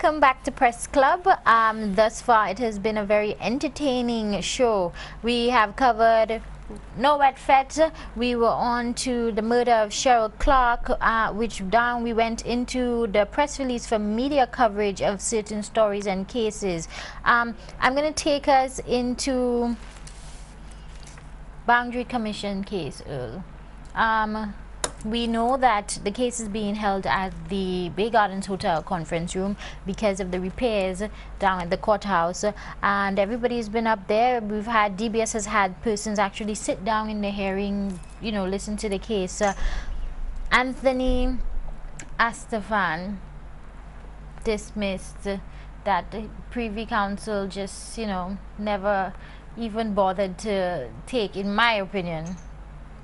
Welcome back to Press Club. Thus far, it has been a very entertaining show. We have covered Nowat Fett. We were on to the murder of Cheryl Clark, which down we went into the press release for media coverage of certain stories and cases. I'm going to take us into Boundary Commission case, Earl. We know that the case is being held at the Bay Gardens Hotel conference room because of the repairs down at the courthouse, and everybody's been up there. We've had, DBS has had persons actually sit down in the hearing, you know, listen to the case. Anthony Estefan dismissed that the Privy Council just, you know, never even bothered to take, in my opinion.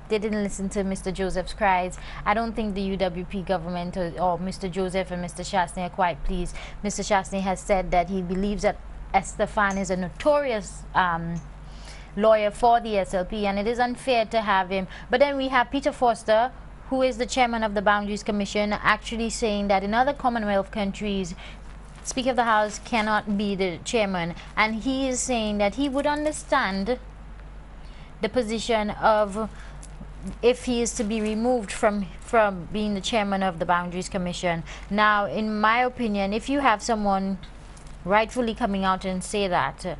They didn't listen to Mr. Joseph's cries. I don't think the UWP government or Mr. Joseph and Mr. Shastney are quite pleased. Mr. Shastney has said that he believes that Estefan is a notorious lawyer for the SLP, and it is unfair to have him. But then we have Peter Foster, who is the chairman of the Boundaries Commission, actually saying that in other Commonwealth countries, Speaker of the House cannot be the chairman, and he is saying that he would understand the position of if he is to be removed from being the chairman of the Boundaries Commission. Now, in my opinion, if you have someone rightfully coming out and say that,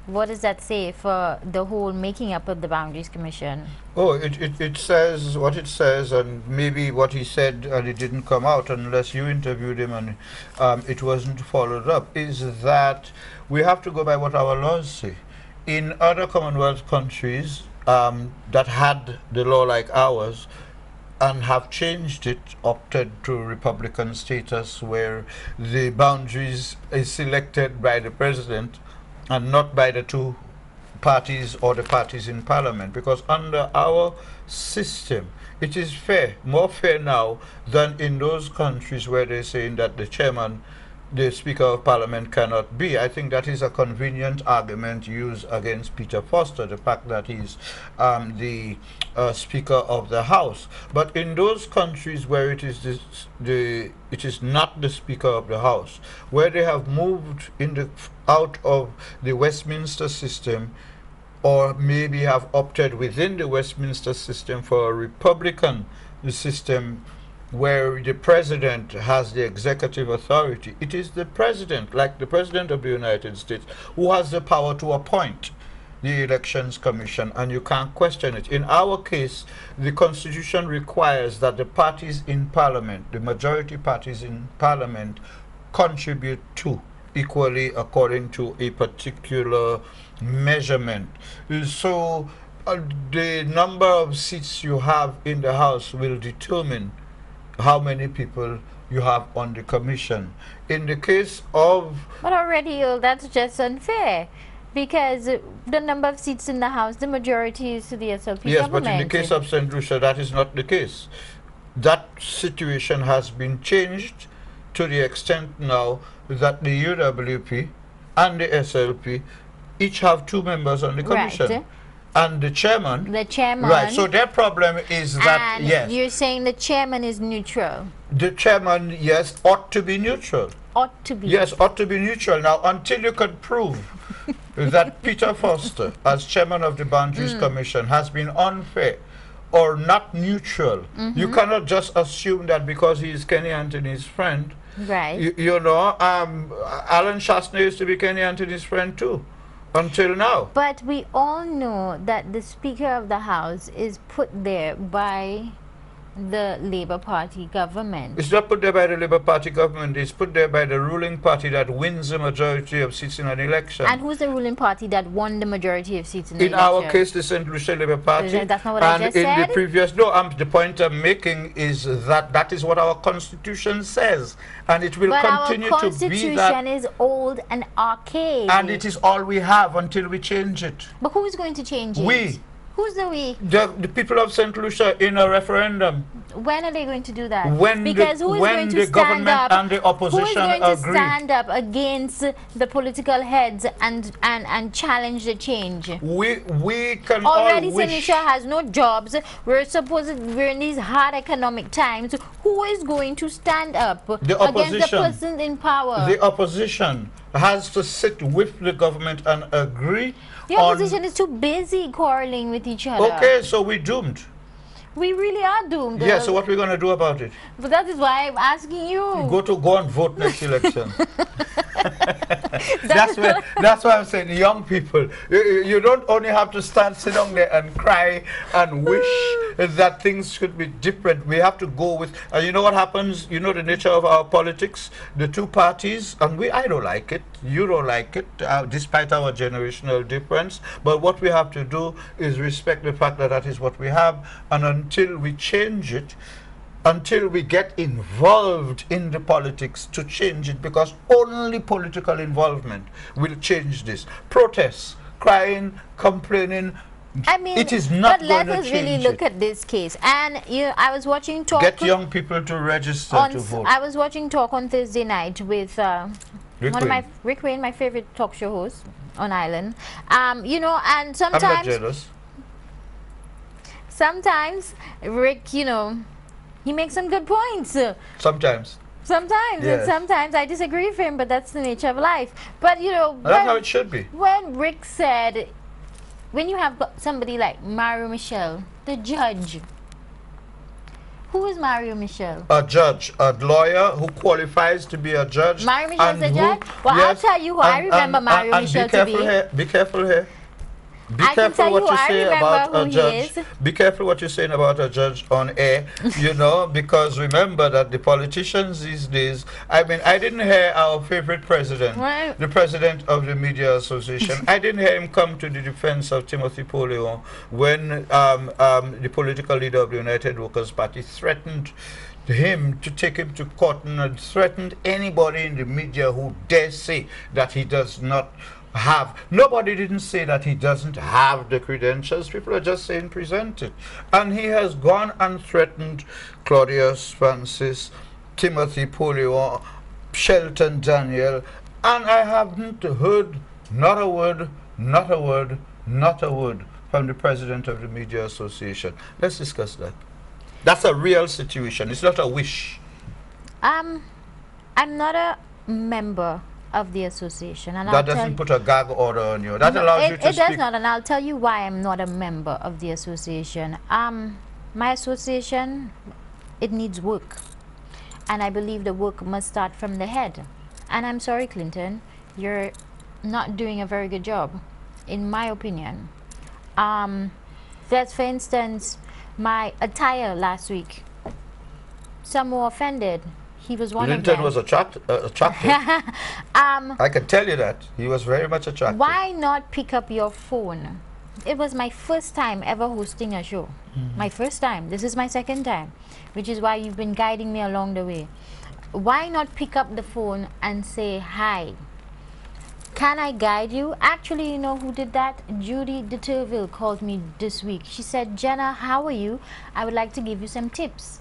what does that say for the whole making up of the Boundaries Commission? Oh, it says what it says, and maybe what he said and it didn't come out unless you interviewed him and it wasn't followed up, is that we have to go by what our laws say. In other Commonwealth countries that had the law like ours and have changed it, opted to Republican status where the boundaries is selected by the president and not by the two parties or the parties in parliament, because under our system it is fair, more fair now than in those countries where they're saying that the chairman, the Speaker of Parliament, cannot be. I think that is a convenient argument used against Peter Foster, the fact that he's the Speaker of the House. But in those countries where it is it is not the Speaker of the House, where they have moved out of the Westminster system, or maybe have opted within the Westminster system for a Republican system, where the president has the executive authority. It is the president, like the president of the United States, who has the power to appoint the Elections Commission, and you can't question it. In our case, the Constitution requires that the parties in Parliament, the majority parties in Parliament, contribute to equally according to a particular measurement. So the number of seats you have in the House will determine how many people you have on the commission. In the case of... But already, that's just unfair, because the number of seats in the House, the majority is to the SLP yes, government. but in the case of St. Lucia, that is not the case. That situation has been changed to the extent now that the UWP and the SLP each have 2 members on the commission. Right. And the chairman... The chairman... Right, so their problem is that, and yes... you're saying the chairman is neutral. The chairman, yes, ought to be neutral. Ought to be. Yes, ought to be neutral. Now, until you can prove that Peter Foster, as chairman of the Boundaries Commission, has been unfair or not neutral, you cannot just assume that because he is Kenny Anthony's friend. Right. You know, Alan Shastney used to be Kenny Anthony's friend too. Until now. But we all know that the Speaker of the House is put there by the Labour Party government. It's not put there by the Labour Party government, it's put there by the ruling party that wins the majority of seats in an election. And who's the ruling party that won the majority of seats in the election? In our case, the St. Lucia Labour Party. That's not what I just said? And in the previous, no, the point I'm making is that that is what our Constitution says. And it will continue to be that. But our Constitution is old and archaic. And it is all we have until we change it. But who is going to change it? We. Who's the we? The people of St. Lucia in a referendum. When are they going to do that? When because the, who is when going the to stand government up? and the opposition Who is going to agree. stand up against the political heads and challenge the change? We can Already all St. wish. Lucia has no jobs. We're in these hard economic times. Who is going to stand up against the person in power? The opposition has to sit with the government and agree. The opposition is too busy quarreling with each other. Okay, so we're doomed. We really are doomed. Yeah, so what we're going to do about it? But that is why I'm asking you. Go and vote next election. That's why I'm saying, young people, you don't only have to sit down there and cry and wish that things should be different. We have to go with, you know what happens? You know the nature of our politics, the two parties, and I don't like it, you don't like it, despite our generational difference. But what we have to do is respect the fact that that is what we have, and until we change it, until we get involved in the politics to change it, because only political involvement will change this. Protests, crying, complaining, I mean, it is not but going let to us really change look it. at this case. And I was watching Talk. Get young people to register to vote. I was watching Talk on Thursday night with Rick Wayne, my favorite talk show host on Island. You know, and sometimes I'm not jealous. Sometimes Rick, you know, he makes some good points. Sometimes. Sometimes, Yes. and sometimes I disagree with him, but that's the nature of life. But you know, That's how it should be. when Rick said, when you have somebody like Mario Michel, the judge. Who is Mario Michel? A judge, a lawyer who qualifies to be a judge. Mario Michel is and a who- judge? Well, yes, I'll tell you who I remember Mario Michel to be. Be careful here. Be I can careful tell what you you I say remember about a who he judge. is. Be careful what you're saying about a judge on air, you know, because remember that the politicians these days, I mean, I didn't hear our favorite president, Right. the president of the Media Association, I didn't hear him come to the defense of Timothy Poleon when the political leader of the United Workers' Party threatened him to take him to court and threatened anybody in the media who dare say that he does not have. Nobody didn't say that he doesn't have the credentials. People are just saying present it. And he has gone and threatened Claudius Francis, Timothy Poleon, Shelton Daniel, and I haven't heard not a word, not a word, not a word from the president of the Media Association. Let's discuss that. That's a real situation. It's not a wish. I'm not a member of the association, and That doesn't put a gag order on you. That allows you to it speak. does not, and I'll tell you why I'm not a member of the association. My association, it needs work, and I believe the work must start from the head. And I'm sorry, Clinton, you're not doing a very good job, in my opinion. That's, for instance, my attire last week. Some were offended. He was one Clinton of them. was attractive. I can tell you that. He was very much attractive. Why not pick up your phone? It was my first time ever hosting a show. My first time. This is my second time, which is why you've been guiding me along the way. Why not pick up the phone and say, hi, can I guide you? Actually, you know who did that? Judy de Turville called me this week. She said, Jenna, how are you? I would like to give you some tips.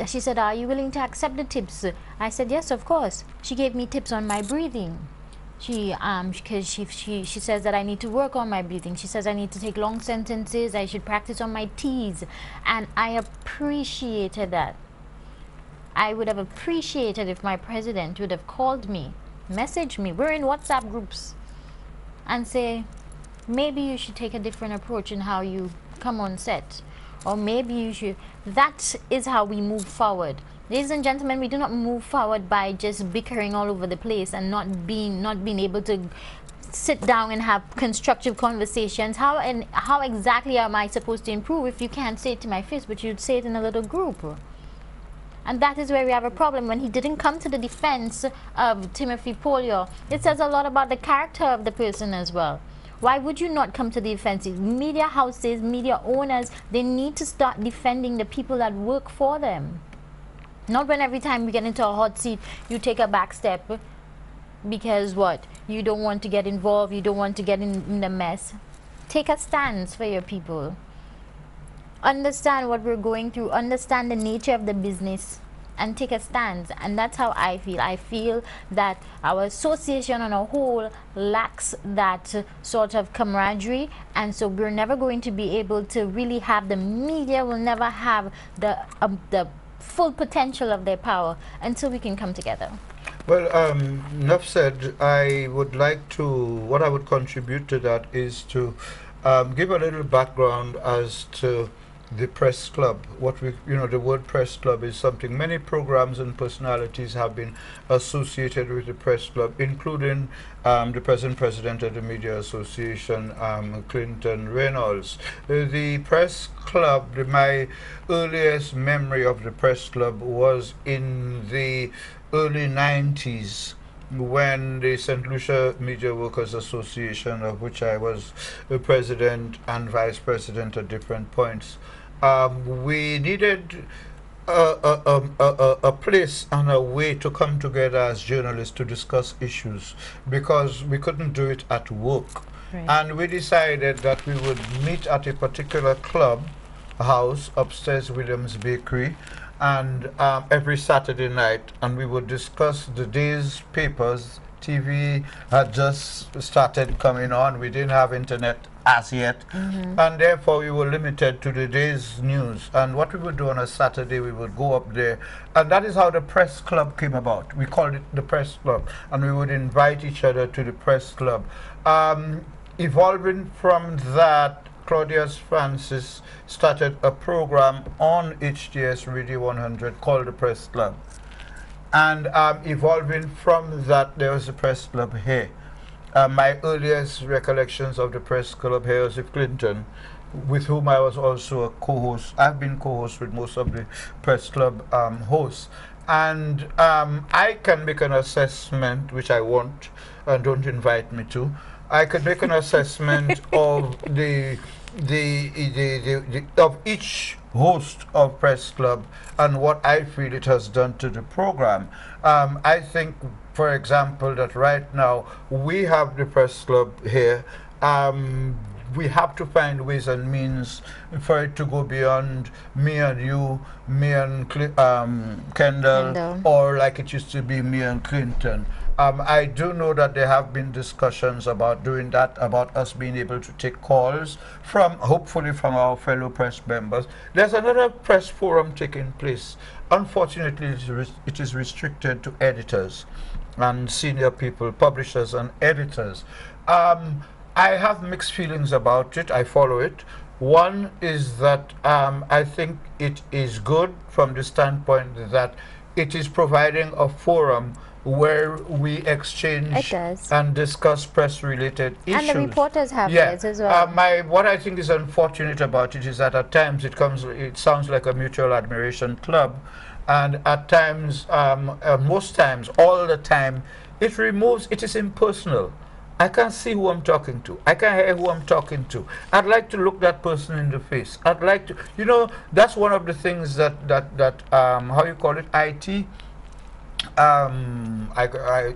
She said, are you willing to accept the tips? I said, yes, of course. She gave me tips on my breathing. Because she says that I need to work on my breathing. She says I need to take long sentences. I should practice on my T's. And I appreciated that. I would have appreciated if my president would have called me, messaged me. We're in WhatsApp groups, and say, maybe you should take a different approach in how you come on set, or maybe you should. That is how we move forward. Ladies and gentlemen, we do not move forward by just bickering all over the place and not being able to sit down and have constructive conversations. How exactly am I supposed to improve if you can't say it to my face, but you'd say it in a little group? And that is where we have a problem. When he didn't come to the defense of Timothy Poleon, it says a lot about the character of the person as well. Why would you not come to the defense? Media houses, media owners, they need to start defending the people that work for them. Not when every time we get into a hot seat, you take a back step because what? You don't want to get involved, you don't want to get in the mess. Take a stance for your people. understand what we're going through, understand the nature of the business, and take a stance. And that's how I feel. I feel that our association on a whole lacks that sort of camaraderie, and so we're never going to be able to really have, the media will never have the full potential of their power until we can come together. Well, enough said. I would like to, what I would contribute to that is to give a little background as to the press club. What we, the word press club is something many programs and personalities have been associated with the press club, including the present president of the Media Association, Clinton Reynolds. The press club, my earliest memory of the press club was in the early 90s, when the St. Lucia Media Workers Association, of which I was the president and vice president at different points, we needed a place and a way to come together as journalists to discuss issues, because we couldn't do it at work. Right. And we decided that we would meet at a particular club house upstairs, Williams Bakery, and every Saturday night, and we would discuss the day's papers. TV had just started coming on. We didn't have internet as yet, and therefore we were limited to the day's news. And what we would do on a Saturday, we would go up there, and that is how the press club came about. We called it the press club, and we would invite each other to the press club. Evolving from that, Claudius Francis started a program on HTS Radio 100 called the Press Club. And evolving from that, there was a press club here. My earliest recollections of the press club here was with Clinton, with whom I was also a co-host. I've been co-host with most of the press club hosts. And I can make an assessment, which I won't, and don't invite me to. I could make an assessment of of each host of press club and what I feel it has done to the program. I think, for example, that right now we have the press club here. We have to find ways and means for it to go beyond me and you, me and Kendall, or like it used to be me and Clinton. I do know that there have been discussions about doing that, about us being able to take calls from, hopefully from our fellow press members. There's another press forum taking place. Unfortunately, it is restricted to editors and senior people, publishers and editors. I have mixed feelings about it. I follow it. One is that I think it is good from the standpoint that it is providing a forum where we exchange and discuss press-related issues. And the reporters have theirs as well. What I think is unfortunate about it is that at times it sounds like a mutual admiration club, and at times, most times, all the time, it is impersonal. I can't see who I'm talking to. I can't hear who I'm talking to. I'd like to look that person in the face. I'd like to, that's one of the things that how you call it, IT?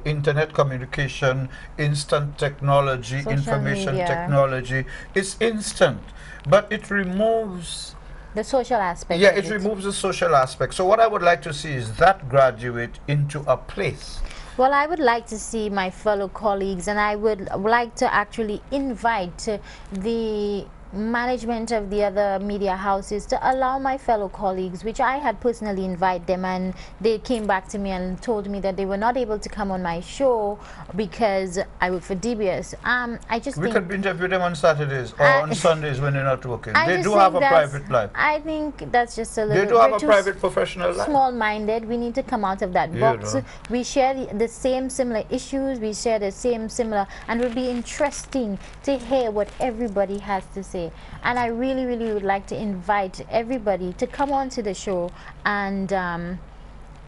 Internet communication, instant technology, social information media technology. It's instant, but it removes the social aspect. Yeah, it removes the social aspect. So what I would like to see is that graduate into a place. Well, I would like to see my fellow colleagues, and I would like to actually invite the management of the other media houses to allow my fellow colleagues, which I had personally invited them, and they came back to me and told me that they were not able to come on my show because I work for DBS. I just we think could interview them on Saturdays or on Sundays when they're not working. I they do have a private life. I think that's just a little. They do have a private professional life. Small-minded. We need to come out of that box. We share the same similar issues. We share the same similar, and it would be interesting to hear what everybody has to say. And I really, really would like to invite everybody to come on to the show and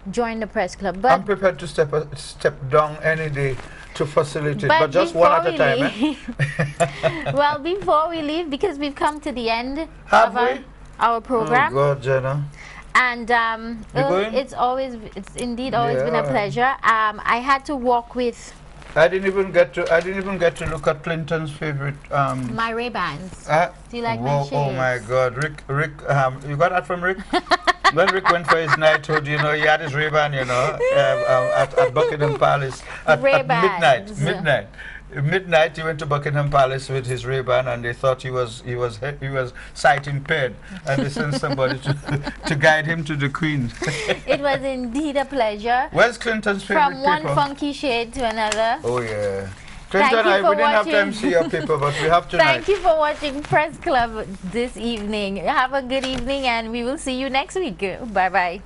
join the press club. But I'm prepared to step down any day to facilitate, but just one at a time. Well, before we leave, because we've come to the end of our program. Oh God, Jenna. And it's indeed always been a pleasure. I had to walk with I didn't even get to look at Clinton's favorite. My Ray-Bans. Do you like my whoa, shades? oh my God, Rick, you got that from Rick? When Rick went for his knighthood, you know, he had his Ray-Ban, you know, at Buckingham Palace at midnight. He went to Buckingham Palace with his Ray-Ban, and they thought he was sight impaired, and they sent somebody to guide him to the Queen. It was indeed a pleasure. Where's Clinton's favorite From one paper? funky shade to another. Oh yeah. Clinton, we didn't have time to see your paper, but we have tonight. Thank you for watching Press Club this evening. Have a good evening, and we will see you next week. Bye-bye.